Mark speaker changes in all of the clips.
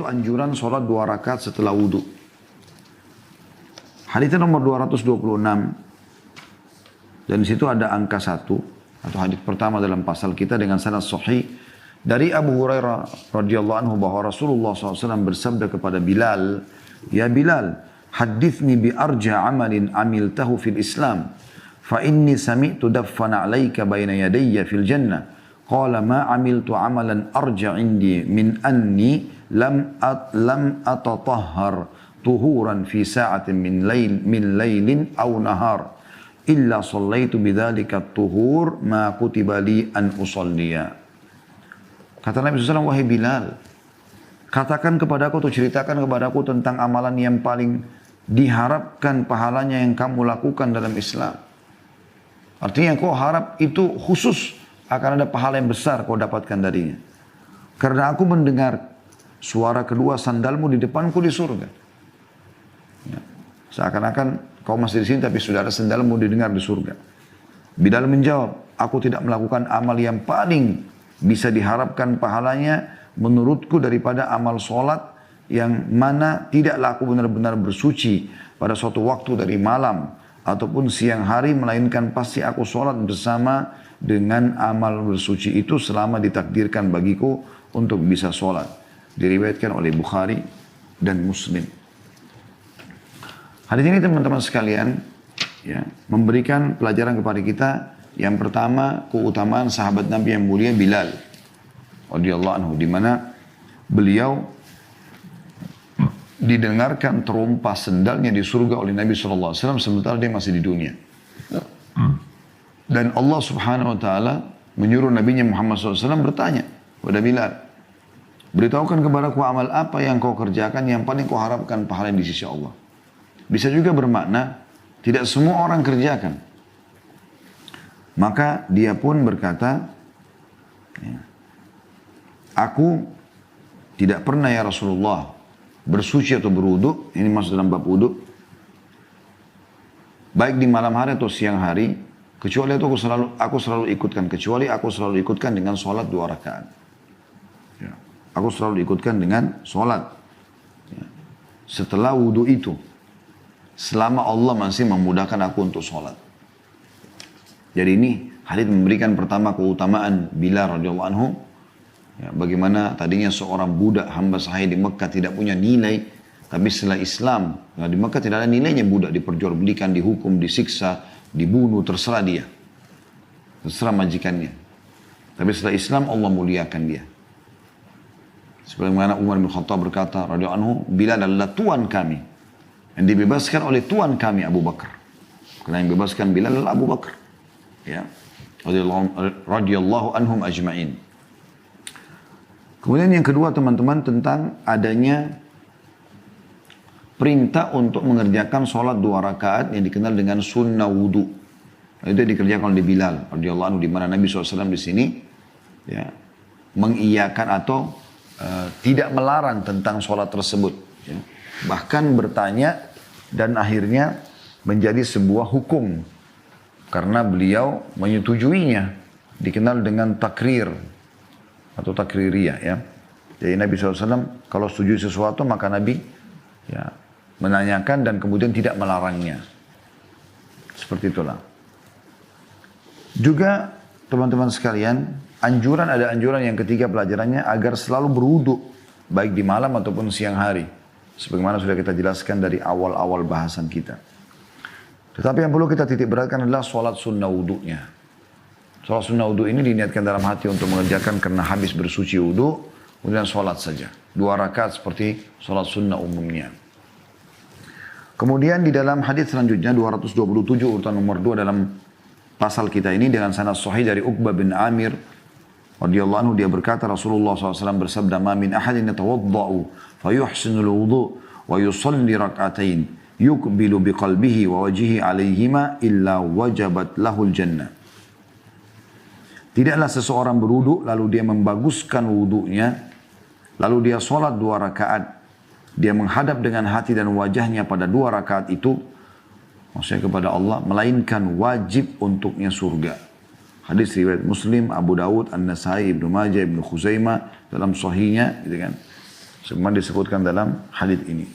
Speaker 1: yaitu anjuran sholat 2 rakaat setelah wudhu. Hadis nomor 226, dan di situ ada angka 1, atau hadis pertama dalam pasal kita dengan sanad sahih dari Abu Hurairah radhiyallahu anhu bahwa Rasulullah SAW bersabda kepada Bilal, "Ya Bilal, hadithni bi arja amalin amiltahu fil Islam, fa inni sami'tu daffana 'alaika baina yadayya fil jannah." Qala ma amiltu amalan arja indi min anni lam atatahhar tuhuran fi sa'atin min laylin aw nahar illa sallaitu bidzalika tuhur ma kutiba li an usalliya. Kata Nabi SAW, wahai Bilal, katakan kepadaku atau ceritakan kepadaku tentang amalan yang paling diharapkan pahalanya yang kamu lakukan dalam Islam. Artinya kau harap itu khusus akan ada pahala yang besar kau dapatkan darinya. Karena aku mendengar suara kedua sandalmu di depanku di surga. Ya. Seakan-akan kau masih di sini tapi sudah ada sandalmu didengar di surga. Bilal menjawab, aku tidak melakukan amal yang paling bisa diharapkan pahalanya menurutku daripada amal solat yang mana tidaklah aku benar-benar bersuci pada suatu waktu dari malam ataupun siang hari, melainkan pasti aku solat bersama dengan amal bersuci itu selama ditakdirkan bagiku untuk bisa solat. Diriwayatkan oleh Bukhari dan Muslim. Hadis ini teman-teman sekalian ya, memberikan pelajaran kepada kita. Yang pertama, keutamaan sahabat Nabi yang mulia Bilal radhiyallahu anhu, di mana beliau didengarkan terumpah sendalnya di surga oleh Nabi SAW sementara dia masih di dunia. Dan Allah Subhanahu Wa Taala menyuruh Nabi Muhammad SAW bertanya kepada Bilal, beritahukan kepadaku amal apa yang kau kerjakan yang paling kau harapkan pahala di sisi Allah. Bisa juga bermakna tidak semua orang kerjakan. Maka dia pun berkata, aku tidak pernah ya Rasulullah bersuci atau berwudu, ini masuk dalam bab wudu, baik di malam hari atau siang hari, kecuali itu aku selalu ikutkan, kecuali aku selalu ikutkan dengan sholat 2 rakaat. Ya. Aku selalu ikutkan dengan sholat. Ya. Setelah wudu itu, selama Allah masih memudahkan aku untuk sholat. Jadi ini hadis memberikan pertama keutamaan Bilal radhiyallahu anhu. Ya, bagaimana tadinya seorang budak hamba sahaya di Mekah tidak punya nilai, tapi setelah Islam, nah di Mekah tidak ada nilainya budak, diperjualbelikan, dihukum, disiksa, dibunuh, terserah dia. Terserah majikannya. Tapi setelah Islam Allah muliakan dia. Sebagaimana Umar bin Khattab berkata radhiyallahu anhu, Bilal adalah tuan kami. Yang dibebaskan oleh tuan kami Abu Bakar. Karena yang bebaskan Bilal adalah Abu Bakar. Ya, radhiyallahu anhum ajma'in. Kemudian yang kedua teman-teman tentang adanya perintah untuk mengerjakan sholat 2 rakaat yang dikenal dengan sunnah wudu. Itu dikerjakan oleh Bilal radhiyallahu anhu, di mana Nabi SAW di sini ya, mengiyakan atau tidak melarang tentang sholat tersebut. Ya. Bahkan bertanya dan akhirnya menjadi sebuah hukum. Karena beliau menyetujuinya, dikenal dengan takrir atau takririyah ya. Jadi Nabi SAW kalau setuju sesuatu maka Nabi ya, menanyakan dan kemudian tidak melarangnya. Seperti itulah. Juga teman-teman sekalian, ada anjuran yang ketiga pelajarannya agar selalu berwudu baik di malam ataupun siang hari. Sebagaimana sudah kita jelaskan dari awal-awal bahasan kita. Tetapi yang perlu kita titik beratkan adalah sholat sunnah wudunya. Sholat sunnah wudu ini diniatkan dalam hati untuk mengerjakan karena habis bersuci wudu, kemudian sholat saja. 2 rakaat seperti sholat sunnah umumnya. Kemudian di dalam hadis selanjutnya 227 urutan nomor 2 dalam pasal kita ini dengan sanad sahih dari Uqbah bin Amir radhiyallahu anhu, dia berkata Rasulullah SAW bersabda, "Ma min ahadin yatawadda'u fayuhsinul wudu wa yusalli rak'atain." Yukbilu biqalbihi wa wajihi alaihima illa wajabat lahul jannah. Tidaklah seseorang berwudu lalu dia membaguskan wudunya, lalu dia sholat 2 rakaat. Dia menghadap dengan hati dan wajahnya pada 2 rakaat itu, maksudnya kepada Allah, melainkan wajib untuknya surga. Hadis riwayat Muslim, Abu Dawud, An-Nasai, Ibnu Majah, Ibnu Khuzaimah dalam sahihnya, gitu kan. Semua disebutkan dalam hadis ini.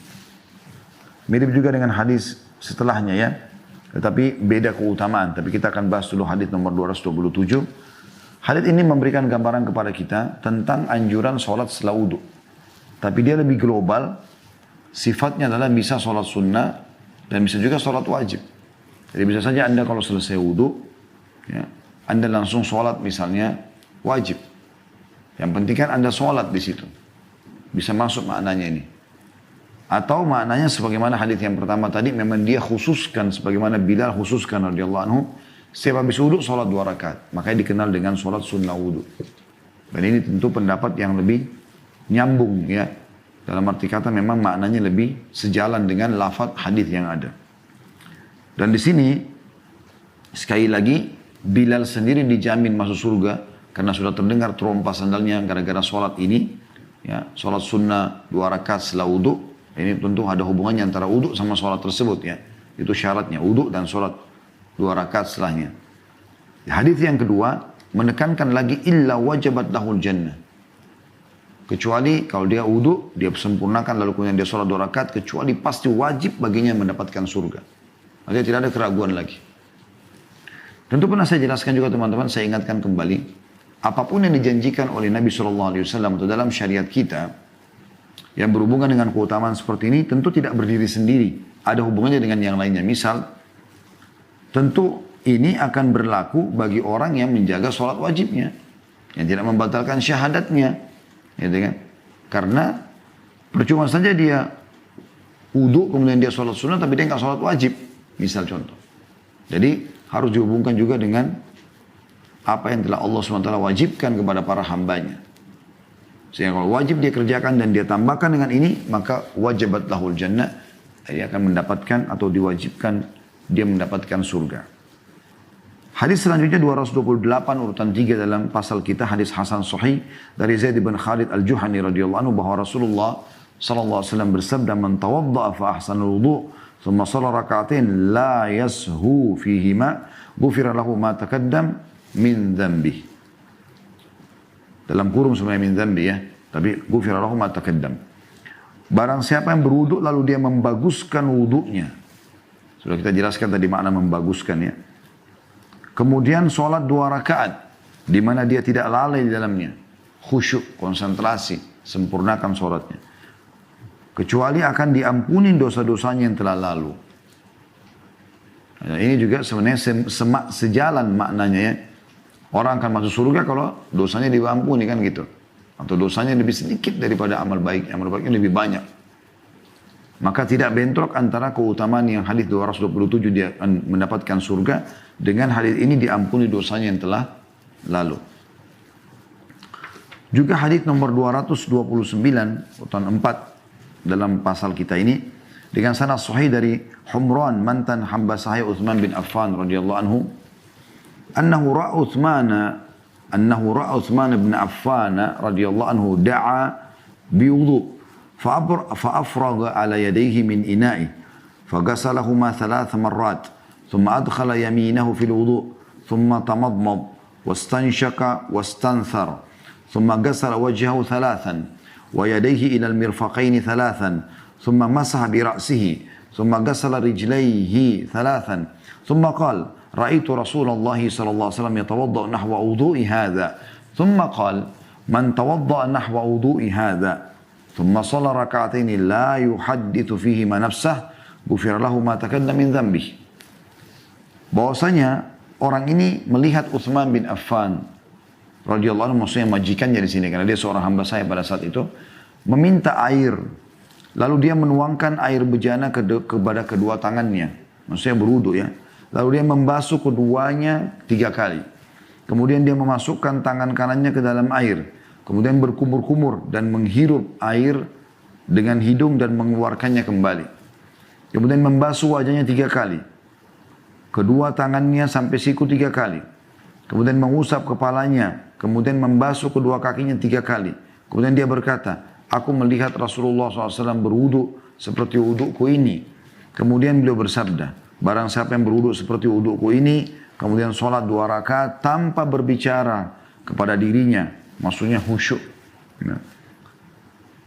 Speaker 1: Mirip juga dengan hadis setelahnya ya. Tetapi beda keutamaan. Tapi kita akan bahas dulu hadis nomor 227. Hadis ini memberikan gambaran kepada kita tentang anjuran sholat setelah wudu. Tapi dia lebih global. Sifatnya adalah bisa sholat sunnah dan bisa juga sholat wajib. Jadi bisa saja Anda kalau selesai wudu, ya, Anda langsung sholat misalnya wajib. Yang penting kan Anda sholat di situ. Bisa masuk maknanya ini. Atau maknanya sebagaimana hadis yang pertama tadi, memang dia khususkan, sebagaimana Bilal khususkan radhiyallahu anhu, setiap habis wudu sholat 2 rakaat. Makanya dikenal dengan sholat sunnah wudu. Dan ini tentu pendapat yang lebih nyambung ya. Dalam arti kata memang maknanya lebih sejalan dengan lafaz hadis yang ada. Dan di sini sekali lagi Bilal sendiri dijamin masuk surga karena sudah terdengar trompa sandalnya gara-gara sholat ini. Ya, sholat sunnah 2 rakaat setelah wudu. Ini tentu ada hubungannya antara wudu sama sholat tersebut ya. Itu syaratnya, wudu dan sholat 2 rakaat setelahnya. Hadis yang kedua menekankan lagi illa wajabat lahul jannah. Kecuali kalau dia wudu, dia sempurnakan lalu kemudian dia sholat 2 rakaat, kecuali pasti wajib baginya mendapatkan surga. Artinya tidak ada keraguan lagi. Tentu pernah saya jelaskan juga teman-teman, saya ingatkan kembali. Apapun yang dijanjikan oleh Nabi SAW atau dalam syariat kita, yang berhubungan dengan keutamaan seperti ini, tentu tidak berdiri sendiri. Ada hubungannya dengan yang lainnya. Misal, tentu ini akan berlaku bagi orang yang menjaga sholat wajibnya. Yang tidak membatalkan syahadatnya. Gitu kan? Karena percuma saja dia wudu, kemudian dia sholat sunnah, tapi dia nggak sholat wajib. Misal contoh. Jadi harus dihubungkan juga dengan apa yang telah Allah SWT wajibkan kepada para hambanya. Sehingga kalau wajib dia kerjakan dan dia tambahkan dengan ini, maka wajabat lahul jannah. Dia akan mendapatkan atau diwajibkan dia mendapatkan surga. Hadis selanjutnya 228 urutan 3 dalam pasal kita, hadis Hasan Sahih dari Zaid bin Khalid Al-Juhani radhiyallahu anhu bahwa Rasulullah sallallahu alaihi wasallam bersabda, "Man tawadda'a fa ahsana al-wudu, thumma shalla rak'atain la yashu fihima, ghufira lahu ma taqaddam min dhanbi." Dalam kurung sebenarnya min dhanbi ya, tapi ghufira lahu ma taqaddam. Barang siapa yang berwudu lalu dia membaguskan wudunya. Sudah kita jelaskan tadi makna membaguskan ya. Kemudian sholat 2 rakaat di mana dia tidak lalai di dalamnya, khusyuk, konsentrasi, sempurnakan sholatnya. Kecuali akan diampuni dosa-dosanya yang telah lalu. Nah, ini juga sebenarnya sejalan maknanya ya. Orang akan masuk surga kalau dosanya diampuni kan gitu. Atau dosanya lebih sedikit daripada amal baik. Amal baiknya lebih banyak. Maka tidak bentrok antara keutamaan yang hadis 227 dia mendapatkan surga dengan hadis ini diampuni dosanya yang telah lalu. Juga hadis nomor 229 urutan 4 dalam pasal kita ini dengan sanad sahih dari Humran mantan hamba sahih Utsman bin Affan radhiyallahu anhu annahu ra'a Utsman bin Affan radhiyallahu anhu da'a biwudu فأفرغ على يديه من إنائه فغسلهما 3 مرات ثم أدخل يمينه في الوضوء ثم تمضمض واستنشق واستنثر ثم غسل وجهه 3 ويديه إلى المرفقين 3 ثم مسح برأسه ثم غسل رجليه 3 ثم قال رأيت رسول الله صلى الله عليه وسلم يتوضأ نحو وضوء هذا ثم قال من توضأ نحو وضوء هذا ثم صلى ركعتين لا يحدث فيهما نفسه غفر له ما تقدم من ذنبه. Bahwasanya orang ini melihat Utsman bin Affan radhiyallahu anhu, maksudnya majikannya di sini karena dia seorang hamba saya pada saat itu, meminta air. Lalu dia menuangkan air bejana kepada kedua tangannya. Maksudnya berwudu ya. Lalu dia membasuh keduanya 3 kali. Kemudian dia memasukkan tangan kanannya ke dalam air. Kemudian berkumur-kumur dan menghirup air dengan hidung dan mengeluarkannya kembali. Kemudian membasuh wajahnya 3 kali. Kedua tangannya sampai siku 3 kali. Kemudian mengusap kepalanya. Kemudian membasuh kedua kakinya 3 kali. Kemudian dia berkata, aku melihat Rasulullah SAW berwudu seperti wuduku ini. Kemudian beliau bersabda, barang siapa yang berwudu seperti wuduku ini, kemudian sholat 2 rakaat tanpa berbicara kepada dirinya, maksudnya khusyuk.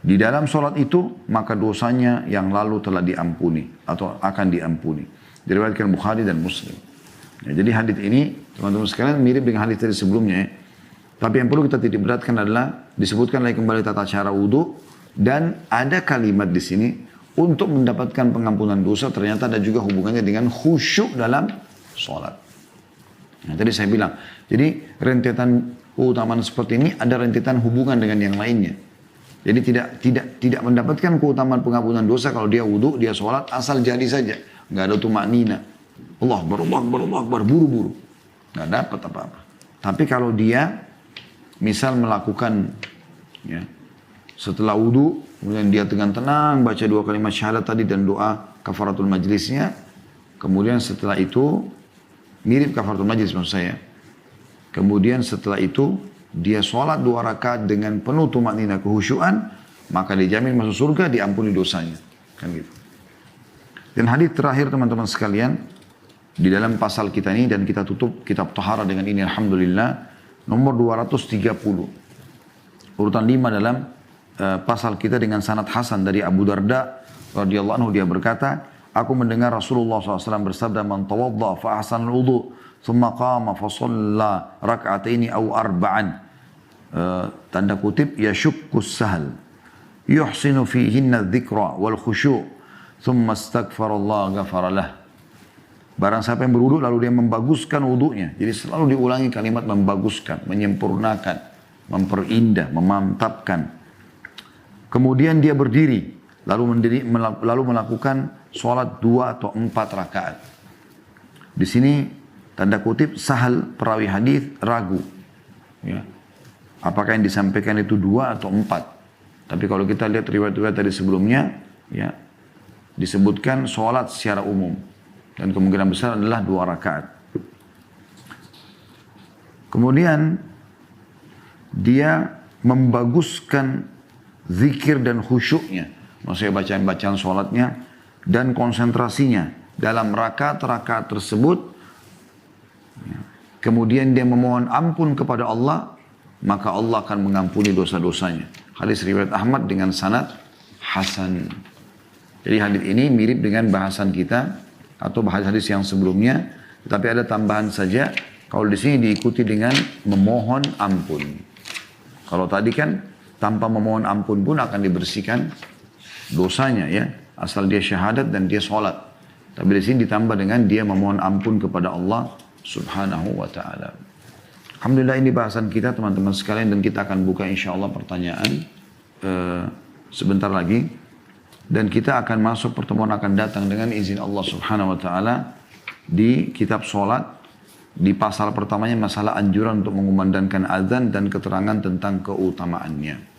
Speaker 1: Di dalam sholat itu, maka dosanya yang lalu telah diampuni atau akan diampuni. Diriwayatkan Bukhari dan Muslim. Ya, jadi hadis ini, teman-teman sekalian, mirip dengan hadis tadi sebelumnya. Tapi yang perlu kita titik beratkan adalah disebutkan lagi kembali tata cara wudhu, dan ada kalimat di sini untuk mendapatkan pengampunan dosa ternyata ada juga hubungannya dengan khusyuk dalam sholat. Nah, tadi saya bilang, jadi rentetan keutamaan seperti ini ada rentetan hubungan dengan yang lainnya. Jadi tidak mendapatkan keutamaan pengampunan dosa kalau dia wudhu, dia sholat, asal jadi saja. Nggak ada tumaknina. Allah Akbar, buru-buru. Nggak dapat apa-apa. Tapi kalau dia misal melakukan, ya, setelah wudhu, kemudian dia dengan tenang, baca 2 kalimat syahadat tadi dan doa kafaratul majlisnya. Kemudian setelah itu, mirip kafaratul majlis maksud saya. Kemudian setelah itu, dia sholat 2 rakaat dengan penuh tumaknina kehusyuan, maka dijamin masuk surga, diampuni dosanya. Kan gitu. Dan hadis terakhir teman-teman sekalian, di dalam pasal kita ini, dan kita tutup kitab Tahara dengan ini alhamdulillah, nomor 230. Urutan 5 dalam pasal kita dengan sanad hasan dari Abu Darda radhiyallahu anhu, dia berkata, aku mendengar Rasulullah SAW bersabda, man tawadda fa ahsanal wudu, thumma qama fa shalla rak'ataini aw arba'an, tanda kutip, yashukkus sahal yuhsinu fihinna dzikra wal khusyu' thumma astaghfarallah ghafaralah. Barang siapa yang berwudu lalu dia membaguskan wudunya, jadi selalu diulangi kalimat membaguskan, menyempurnakan, memperindah, memantapkan. Kemudian dia berdiri, lalu melakukan sholat 2 atau 4 rakaat. Di sini tanda kutip Sahal perawi hadis ragu, ya, apakah yang disampaikan itu 2 atau 4. Tapi kalau kita lihat riwayat-riwayat tadi sebelumnya, ya, disebutkan sholat secara umum, dan kemungkinan besar adalah 2 rakaat. Kemudian dia membaguskan zikir dan khusyuknya, maksudnya bacaan-bacaan sholatnya dan konsentrasinya dalam rakaat-rakaat tersebut. Kemudian dia memohon ampun kepada Allah, maka Allah akan mengampuni dosa-dosanya. Hadis riwayat Ahmad dengan sanad hasan. Jadi hadis ini mirip dengan bahasan kita atau hadis yang sebelumnya, tapi ada tambahan saja. Kalau di sini diikuti dengan memohon ampun. Kalau tadi kan tanpa memohon ampun pun akan dibersihkan dosanya, ya, asal dia syahadat dan dia sholat. Tapi di sini ditambah dengan dia memohon ampun kepada Allah Subhanahu wa ta'ala. Alhamdulillah ini bahasan kita teman-teman sekalian, dan kita akan buka insya Allah pertanyaan sebentar lagi. Dan kita akan masuk, pertemuan akan datang dengan izin Allah Subhanahu wa ta'ala di kitab sholat. Di pasal pertamanya masalah anjuran untuk mengumandangkan azan dan keterangan tentang keutamaannya.